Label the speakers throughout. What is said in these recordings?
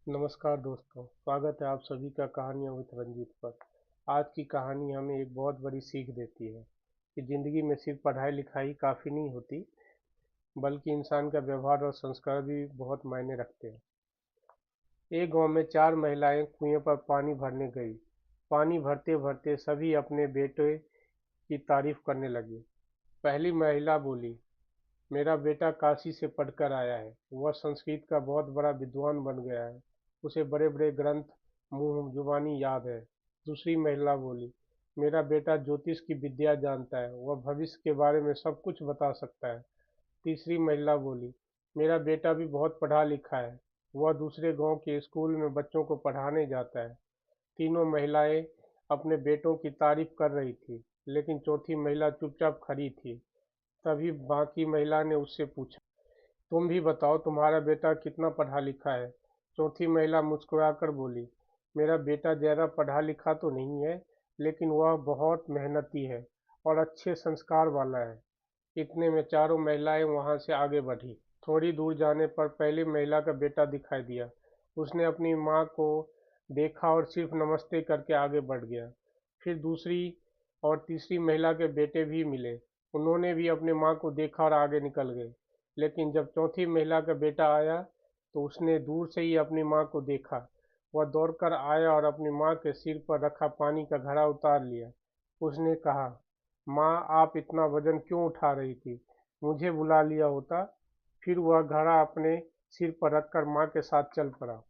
Speaker 1: नमस्कार दोस्तों, स्वागत है आप सभी का कहानियाँ विद रंजीत पर। आज की कहानी हमें एक बहुत बड़ी सीख देती है कि ज़िंदगी में सिर्फ पढ़ाई लिखाई काफ़ी नहीं होती, बल्कि इंसान का व्यवहार और संस्कार भी बहुत मायने रखते हैं। एक गांव में चार महिलाएं कुएं पर पानी भरने गई। पानी भरते भरते सभी अपने बेटे की तारीफ करने लगे। पहली महिला बोली, मेरा बेटा काशी से पढ़कर आया है। वह संस्कृत का बहुत बड़ा विद्वान बन गया है। उसे बड़े बड़े ग्रंथ मुंह जुबानी याद है। दूसरी महिला बोली, मेरा बेटा ज्योतिष की विद्या जानता है। वह भविष्य के बारे में सब कुछ बता सकता है। तीसरी महिला बोली, मेरा बेटा भी बहुत पढ़ा लिखा है। वह दूसरे गांव के स्कूल में बच्चों को पढ़ाने जाता है। तीनों महिलाएं अपने बेटों की तारीफ कर रही थी, लेकिन चौथी महिला चुपचाप खड़ी थी। तभी बाकी महिला ने उससे पूछा, तुम भी बताओ, तुम्हारा बेटा कितना पढ़ा लिखा है? चौथी महिला मुस्कुराकर बोली, मेरा बेटा ज़्यादा पढ़ा लिखा तो नहीं है, लेकिन वह बहुत मेहनती है और अच्छे संस्कार वाला है। इतने में चारों महिलाएं वहां से आगे बढ़ी। थोड़ी दूर जाने पर पहली महिला का बेटा दिखाई दिया। उसने अपनी माँ को देखा और सिर्फ नमस्ते करके आगे बढ़ गया। फिर दूसरी और तीसरी महिला के बेटे भी मिले। उन्होंने भी अपनी माँ को देखा और आगे निकल गए। लेकिन जब चौथी महिला का बेटा आया तो उसने दूर से ही अपनी माँ को देखा। वह दौड़कर आया और अपनी माँ के सिर पर रखा पानी का घड़ा उतार लिया। उसने कहा, माँ, आप इतना वजन क्यों उठा रही थी? मुझे बुला लिया होता। फिर वह घड़ा अपने सिर पर रखकर माँ के साथ चल पड़ा।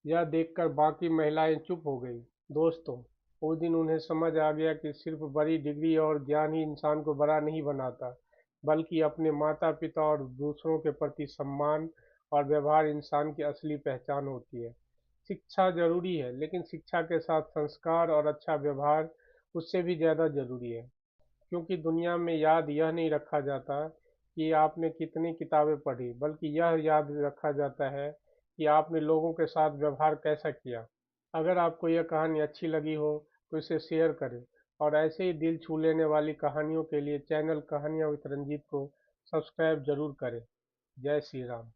Speaker 1: यह देखकर बाकी महिलाएं चुप हो गईं। दोस्तों, उस दिन उन्हें समझ आ गया कि सिर्फ बड़ी डिग्री और ज्ञान ही इंसान को बड़ा नहीं बनाता, बल्कि अपने माता पिता और दूसरों के प्रति सम्मान और व्यवहार इंसान की असली पहचान होती है। शिक्षा जरूरी है, लेकिन शिक्षा के साथ संस्कार और अच्छा व्यवहार उससे भी ज़्यादा जरूरी है। क्योंकि दुनिया में याद यह नहीं रखा जाता कि आपने कितनी किताबें पढ़ी, बल्कि यह याद रखा जाता है कि आपने लोगों के साथ व्यवहार कैसा किया। अगर आपको यह कहानी अच्छी लगी हो तो इसे शेयर करें, और ऐसे ही दिल छू लेने वाली कहानियों के लिए चैनल कहानियाँ विद रंजीत को सब्सक्राइब जरूर करें। जय श्री राम।